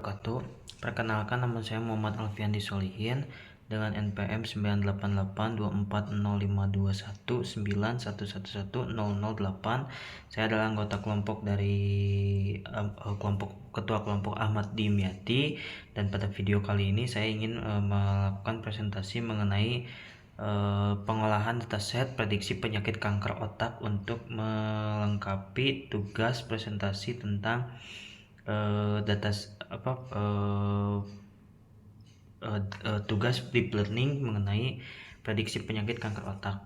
Wabarakatuh. Perkenalkan, nama saya Muhammad Alfiandi Solihin dengan NPM 98824052191111008. Saya adalah anggota kelompok dari ketua kelompok Ahmad Dimyati, dan pada video kali ini saya ingin melakukan presentasi mengenai pengolahan dataset prediksi penyakit kanker otak untuk melengkapi tugas presentasi tentang tugas deep learning mengenai prediksi penyakit kanker otak.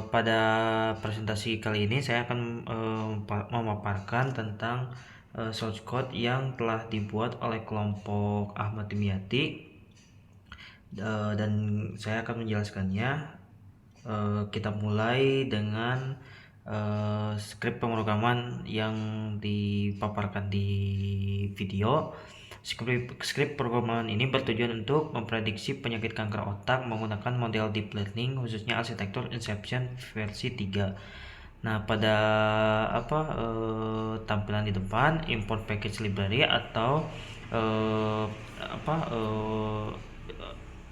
Pada presentasi kali ini saya akan memaparkan tentang source code yang telah dibuat oleh kelompok Ahmad Dimyati, dan saya akan menjelaskannya. Kita mulai dengan skrip pemrograman yang dipaparkan di video. Skrip pemrograman ini bertujuan untuk memprediksi penyakit kanker otak menggunakan model deep learning, khususnya arsitektur Inception versi 3. Nah, pada tampilan di depan, import package library atau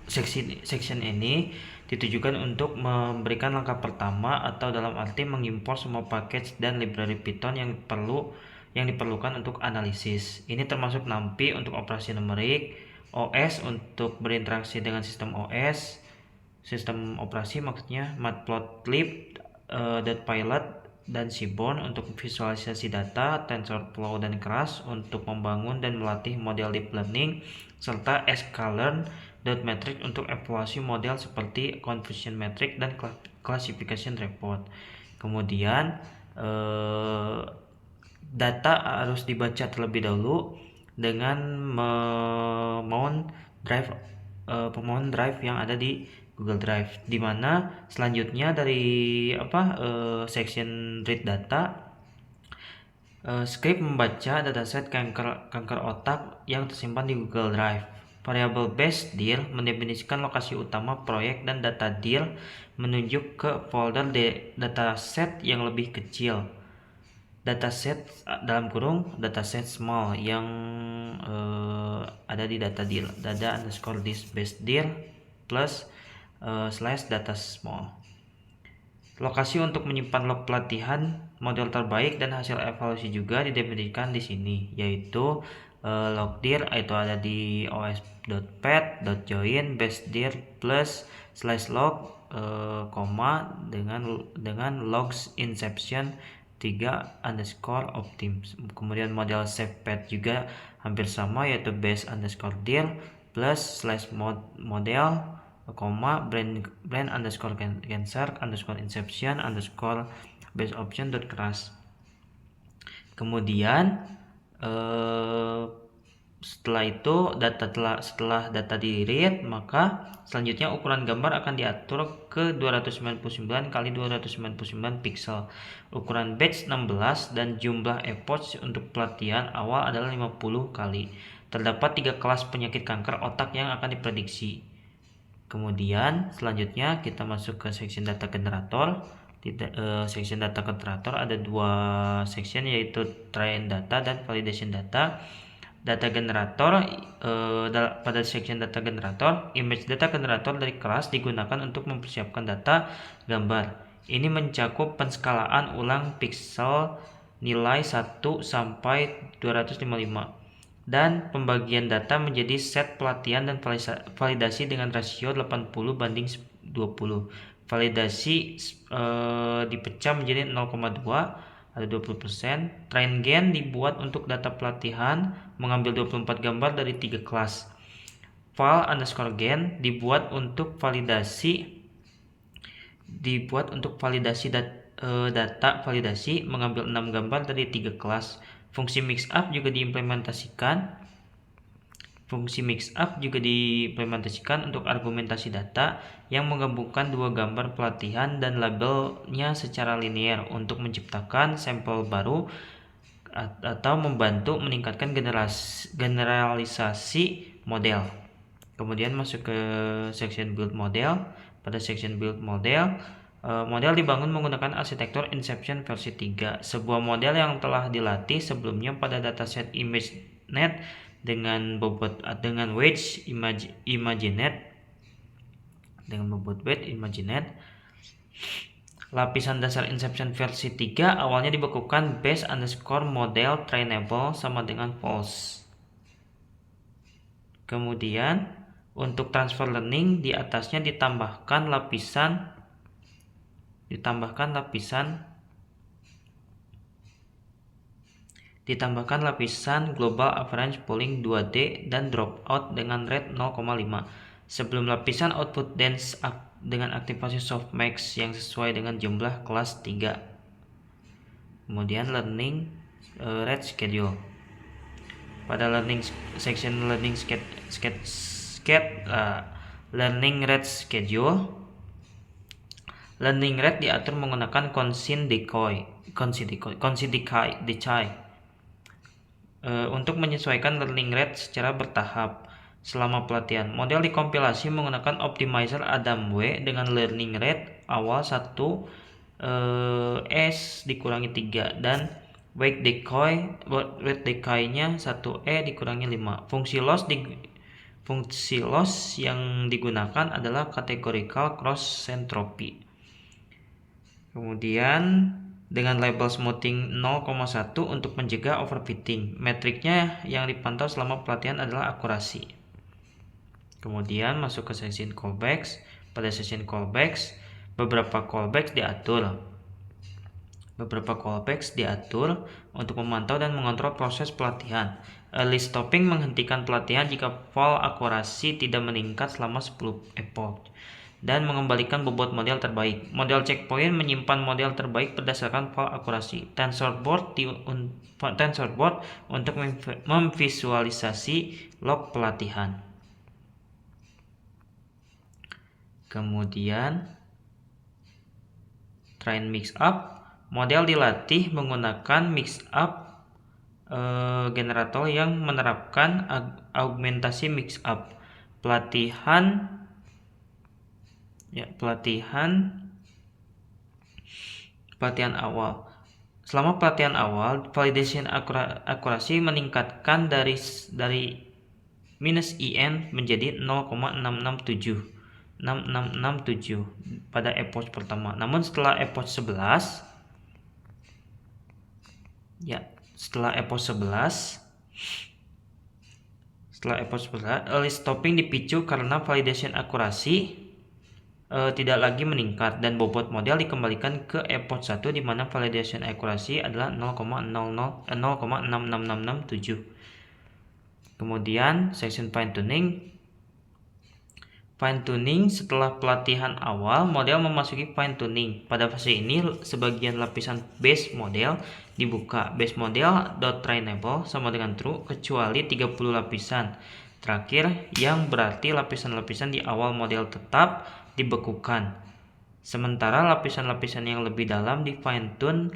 section ini ditujukan untuk memberikan langkah pertama, atau dalam arti mengimpor semua package dan library Python yang diperlukan untuk analisis. Ini termasuk NumPy untuk operasi numerik, OS untuk berinteraksi dengan sistem OS, sistem operasi maksudnya, Matplotlib, .pilot, dan Seaborn untuk visualisasi data, TensorFlow dan Keras untuk membangun dan melatih model deep learning, serta sklearn, .metric untuk evaluasi model seperti confusion metric dan classification report. Kemudian data harus dibaca terlebih dahulu dengan memount drive yang ada di Google Drive, di mana selanjutnya dari section read data, script membaca dataset kanker otak yang tersimpan di Google Drive. Variable base dir mendefinisikan lokasi utama proyek, dan data dir menunjuk ke folder dataset yang lebih kecil. Dataset dataset small yang ada di data dir, data_list base dir plus / data small. Lokasi untuk menyimpan log pelatihan, model terbaik, dan hasil evaluasi juga didefinisikan di sini, yaitu logdir itu ada di os.pad.join basedir plus /log, dengan logs inception 3_optims. Kemudian model SafePath juga hampir sama, yaitu base_dir plus /model, brand_cancer_inception_base_option.keras. Kemudian setelah itu setelah data di read, maka selanjutnya ukuran gambar akan diatur ke 299 x 299 pixel, ukuran batch 16, dan jumlah epoch untuk pelatihan awal adalah 50 kali. Terdapat 3 kelas penyakit kanker otak yang akan diprediksi. Kemudian selanjutnya kita masuk ke section data generator. Di section data generator ada 2 section, yaitu train data dan validation data. Data generator, pada section data generator, image data generator dari kelas digunakan untuk mempersiapkan data gambar. Ini mencakup penskalaan ulang pixel nilai 1 sampai 255, dan pembagian data menjadi set pelatihan dan validasi dengan rasio 80:20. Validasi dipecah menjadi 0,2, ada 20%. Train gen dibuat untuk data pelatihan, mengambil 24 gambar dari 3 kelas. Val_gen dibuat untuk validasi data validasi, mengambil 6 gambar dari 3 kelas. Fungsi mixup juga diimplementasikan. Untuk argumentasi data yang menggabungkan 2 gambar pelatihan dan labelnya secara linear untuk menciptakan sampel baru atau membantu meningkatkan generalisasi model. Kemudian masuk ke section build model. Pada section build model, model dibangun menggunakan arsitektur Inception versi 3. Sebuah model yang telah dilatih sebelumnya pada dataset image dengan weight imaginate. Lapisan dasar Inception versi 3 awalnya dibekukan base underscore model trainable sama dengan false. Kemudian untuk transfer learning di atasnya ditambahkan lapisan global average pooling 2D dan dropout dengan rate 0,5 sebelum lapisan output dense dengan aktivasi softmax yang sesuai dengan jumlah kelas 3. Kemudian learning rate schedule. Pada section learning rate schedule, learning rate diatur menggunakan constant decay untuk menyesuaikan learning rate secara bertahap. Selama pelatihan, model dikompilasi menggunakan optimizer Adam W dengan learning rate awal 1 S dikurangi 3 dan weight decay-nya 1E dikurangi 5. Fungsi loss yang digunakan adalah categorical cross entropy. Kemudian dengan label smoothing 0,1 untuk mencegah overfitting. Metriknya yang dipantau selama pelatihan adalah akurasi. Kemudian masuk ke section callbacks. Pada section callbacks, beberapa callbacks diatur untuk memantau dan mengontrol proses pelatihan. Early stopping menghentikan pelatihan jika fall akurasi tidak meningkat selama 10 epoch dan mengembalikan bobot model terbaik. Model checkpoint menyimpan model terbaik berdasarkan fall akurasi. TensorBoard untuk memvisualisasi log pelatihan. Kemudian train mixup, model dilatih menggunakan mixup generator yang menerapkan augmentasi mixup. Pelatihan awal. Selama pelatihan awal, validation akurasi meningkatkan dari -IN menjadi 0,667 pada epoch pertama. Namun setelah epoch 11 early stopping dipicu karena validation akurasi tidak lagi meningkat dan bobot model dikembalikan ke epoch 1 di mana validation akurasi adalah 0,66667. Kemudian section fine tuning setelah pelatihan awal, model memasuki fine tuning. Pada fase ini sebagian lapisan base model dibuka. Base model .trainable sama dengan true kecuali 30 lapisan terakhir yang berarti lapisan-lapisan di awal model tetap dibekukan. Sementara lapisan-lapisan yang lebih dalam di fine tune